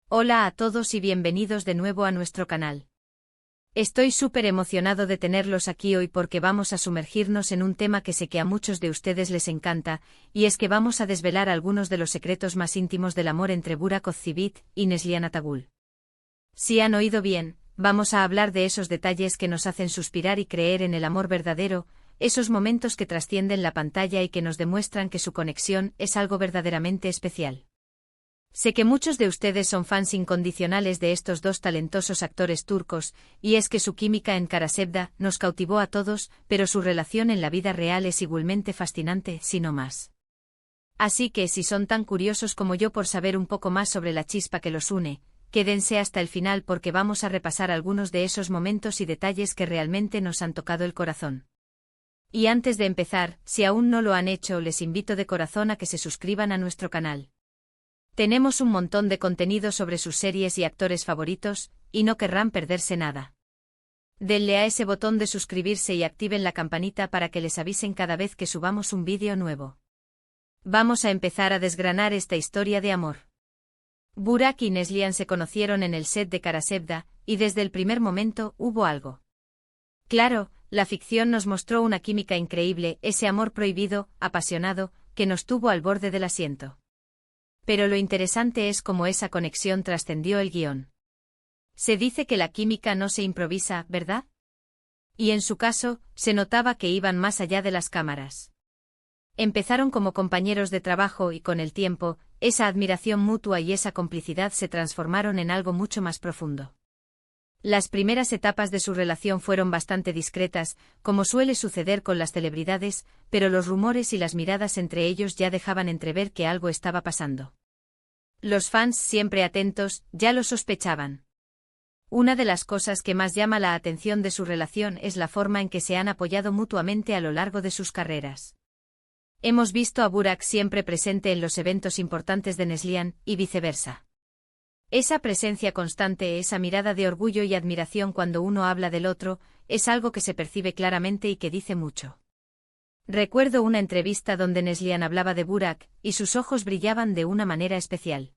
Hola a todos y bienvenidos de nuevo a nuestro canal. Estoy súper emocionado de tenerlos aquí hoy porque vamos a sumergirnos en un tema que sé que a muchos de ustedes les encanta, y es que vamos a desvelar algunos de los secretos más íntimos del amor entre Burak Özçivit y Neslihan Atagül. Si han oído bien, vamos a hablar de esos detalles que nos hacen suspirar y creer en el amor verdadero, esos momentos que trascienden la pantalla y que nos demuestran que su conexión es algo verdaderamente especial. Sé que muchos de ustedes son fans incondicionales de estos dos talentosos actores turcos, y es que su química en Karasevda nos cautivó a todos, pero su relación en la vida real es igualmente fascinante, si no más. Así que si son tan curiosos como yo por saber un poco más sobre la chispa que los une, quédense hasta el final porque vamos a repasar algunos de esos momentos y detalles que realmente nos han tocado el corazón. Y antes de empezar, si aún no lo han hecho, les invito de corazón a que se suscriban a nuestro canal. Tenemos un montón de contenido sobre sus series y actores favoritos, y no querrán perderse nada. Denle a ese botón de suscribirse y activen la campanita para que les avisen cada vez que subamos un vídeo nuevo. Vamos a empezar a desgranar esta historia de amor. Burak y Neslihan se conocieron en el set de Karasevda, y desde el primer momento hubo algo. Claro, la ficción nos mostró una química increíble, ese amor prohibido, apasionado, que nos tuvo al borde del asiento. Pero lo interesante es cómo esa conexión trascendió el guión. Se dice que la química no se improvisa, ¿verdad? Y en su caso, se notaba que iban más allá de las cámaras. Empezaron como compañeros de trabajo y con el tiempo, esa admiración mutua y esa complicidad se transformaron en algo mucho más profundo. Las primeras etapas de su relación fueron bastante discretas, como suele suceder con las celebridades, pero los rumores y las miradas entre ellos ya dejaban entrever que algo estaba pasando. Los fans, siempre atentos, ya lo sospechaban. Una de las cosas que más llama la atención de su relación es la forma en que se han apoyado mutuamente a lo largo de sus carreras. Hemos visto a Burak siempre presente en los eventos importantes de Neslihan, y viceversa. Esa presencia constante, esa mirada de orgullo y admiración cuando uno habla del otro, es algo que se percibe claramente y que dice mucho. Recuerdo una entrevista donde Neslihan hablaba de Burak, y sus ojos brillaban de una manera especial.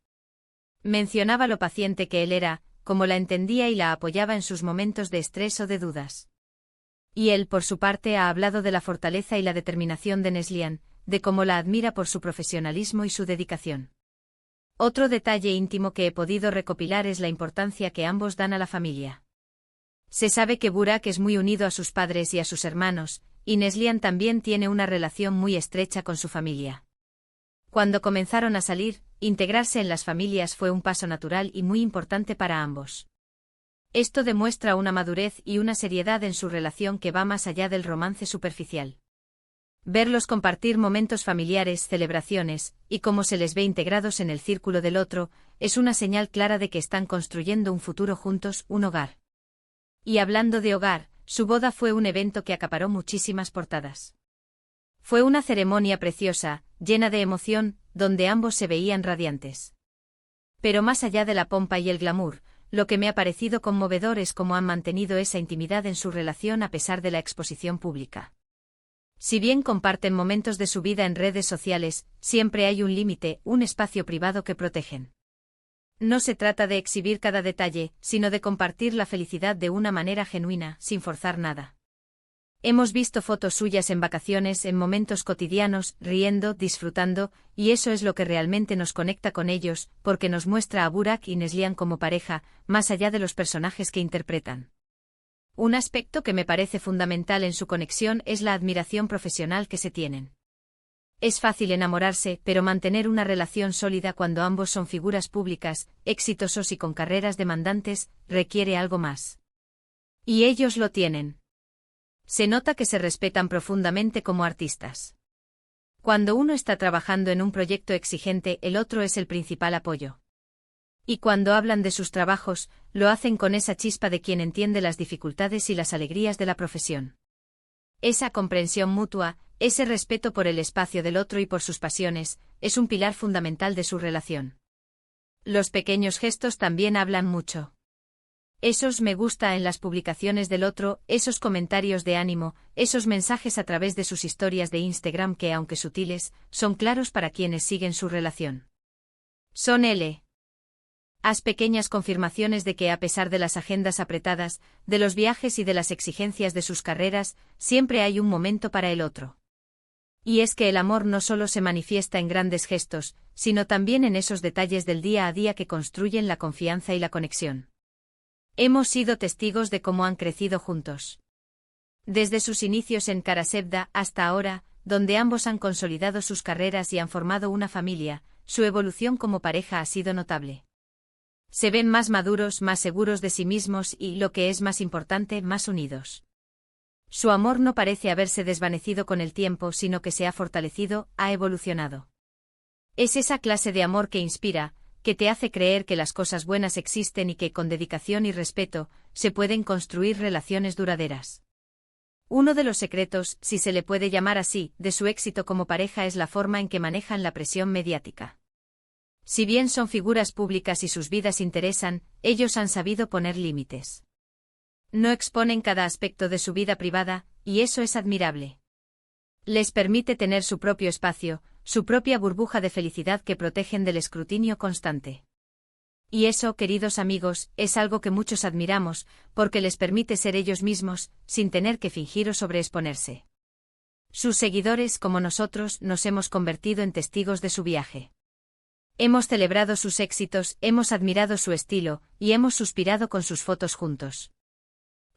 Mencionaba lo paciente que él era, cómo la entendía y la apoyaba en sus momentos de estrés o de dudas. Y él, por su parte, ha hablado de la fortaleza y la determinación de Neslihan, de cómo la admira por su profesionalismo y su dedicación. Otro detalle íntimo que he podido recopilar es la importancia que ambos dan a la familia. Se sabe que Burak es muy unido a sus padres y a sus hermanos, y Neslihan también tiene una relación muy estrecha con su familia. Cuando comenzaron a salir, integrarse en las familias fue un paso natural y muy importante para ambos. Esto demuestra una madurez y una seriedad en su relación que va más allá del romance superficial. Verlos compartir momentos familiares, celebraciones, y cómo se les ve integrados en el círculo del otro, es una señal clara de que están construyendo un futuro juntos, un hogar. Y hablando de hogar, su boda fue un evento que acaparó muchísimas portadas. Fue una ceremonia preciosa, llena de emoción, donde ambos se veían radiantes. Pero más allá de la pompa y el glamour, lo que me ha parecido conmovedor es cómo han mantenido esa intimidad en su relación a pesar de la exposición pública. Si bien comparten momentos de su vida en redes sociales, siempre hay un límite, un espacio privado que protegen. No se trata de exhibir cada detalle, sino de compartir la felicidad de una manera genuina, sin forzar nada. Hemos visto fotos suyas en vacaciones, en momentos cotidianos, riendo, disfrutando, y eso es lo que realmente nos conecta con ellos, porque nos muestra a Burak y Neslihan como pareja, más allá de los personajes que interpretan. Un aspecto que me parece fundamental en su conexión es la admiración profesional que se tienen. Es fácil enamorarse, pero mantener una relación sólida cuando ambos son figuras públicas, exitosos y con carreras demandantes, requiere algo más. Y ellos lo tienen. Se nota que se respetan profundamente como artistas. Cuando uno está trabajando en un proyecto exigente, el otro es el principal apoyo. Y cuando hablan de sus trabajos, lo hacen con esa chispa de quien entiende las dificultades y las alegrías de la profesión. Esa comprensión mutua, ese respeto por el espacio del otro y por sus pasiones, es un pilar fundamental de su relación. Los pequeños gestos también hablan mucho. Esos me gusta en las publicaciones del otro, esos comentarios de ánimo, esos mensajes a través de sus historias de Instagram que, aunque sutiles, son claros para quienes siguen su relación. Son Haz pequeñas confirmaciones de que a pesar de las agendas apretadas, de los viajes y de las exigencias de sus carreras, siempre hay un momento para el otro. Y es que el amor no solo se manifiesta en grandes gestos, sino también en esos detalles del día a día que construyen la confianza y la conexión. Hemos sido testigos de cómo han crecido juntos. Desde sus inicios en Karasevda hasta ahora, donde ambos han consolidado sus carreras y han formado una familia, su evolución como pareja ha sido notable. Se ven más maduros, más seguros de sí mismos y, lo que es más importante, más unidos. Su amor no parece haberse desvanecido con el tiempo, sino que se ha fortalecido, ha evolucionado. Es esa clase de amor que inspira, que te hace creer que las cosas buenas existen y que, con dedicación y respeto, se pueden construir relaciones duraderas. Uno de los secretos, si se le puede llamar así, de su éxito como pareja es la forma en que manejan la presión mediática. Si bien son figuras públicas y sus vidas interesan, ellos han sabido poner límites. No exponen cada aspecto de su vida privada, y eso es admirable. Les permite tener su propio espacio, su propia burbuja de felicidad que protegen del escrutinio constante. Y eso, queridos amigos, es algo que muchos admiramos, porque les permite ser ellos mismos, sin tener que fingir o sobreexponerse. Sus seguidores, como nosotros, nos hemos convertido en testigos de su viaje. Hemos celebrado sus éxitos, hemos admirado su estilo, y hemos suspirado con sus fotos juntos.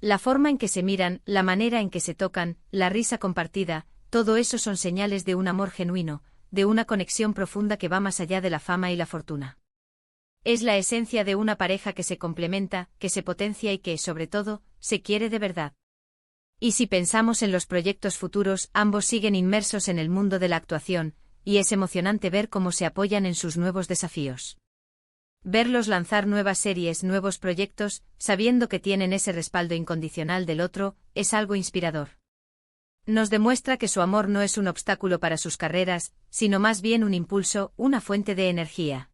La forma en que se miran, la manera en que se tocan, la risa compartida, todo eso son señales de un amor genuino, de una conexión profunda que va más allá de la fama y la fortuna. Es la esencia de una pareja que se complementa, que se potencia y que, sobre todo, se quiere de verdad. Y si pensamos en los proyectos futuros, ambos siguen inmersos en el mundo de la actuación, y es emocionante ver cómo se apoyan en sus nuevos desafíos. Verlos lanzar nuevas series, nuevos proyectos, sabiendo que tienen ese respaldo incondicional del otro, es algo inspirador. Nos demuestra que su amor no es un obstáculo para sus carreras, sino más bien un impulso, una fuente de energía.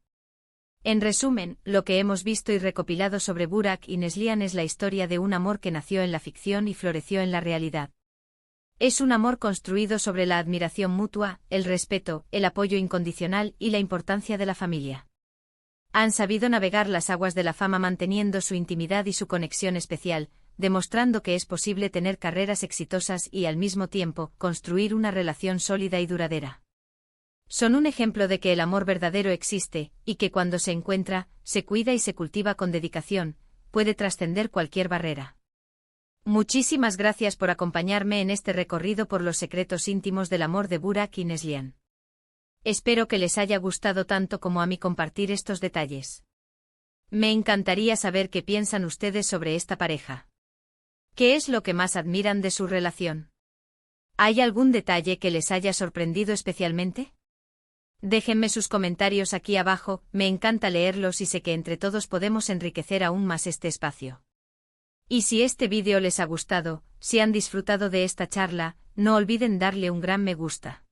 En resumen, lo que hemos visto y recopilado sobre Burak y Neslihan es la historia de un amor que nació en la ficción y floreció en la realidad. Es un amor construido sobre la admiración mutua, el respeto, el apoyo incondicional y la importancia de la familia. Han sabido navegar las aguas de la fama manteniendo su intimidad y su conexión especial, demostrando que es posible tener carreras exitosas y, al mismo tiempo, construir una relación sólida y duradera. Son un ejemplo de que el amor verdadero existe, y que cuando se encuentra, se cuida y se cultiva con dedicación, puede trascender cualquier barrera. Muchísimas gracias por acompañarme en este recorrido por los secretos íntimos del amor de Burak y Neslihan. Espero que les haya gustado tanto como a mí compartir estos detalles. Me encantaría saber qué piensan ustedes sobre esta pareja. ¿Qué es lo que más admiran de su relación? ¿Hay algún detalle que les haya sorprendido especialmente? Déjenme sus comentarios aquí abajo, me encanta leerlos y sé que entre todos podemos enriquecer aún más este espacio. Y si este vídeo les ha gustado, si han disfrutado de esta charla, no olviden darle un gran me gusta.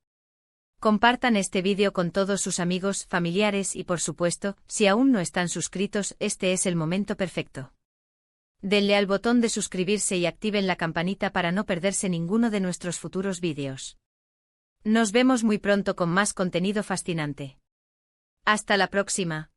Compartan este vídeo con todos sus amigos, familiares y por supuesto, si aún no están suscritos, este es el momento perfecto. Denle al botón de suscribirse y activen la campanita para no perderse ninguno de nuestros futuros vídeos. Nos vemos muy pronto con más contenido fascinante. Hasta la próxima.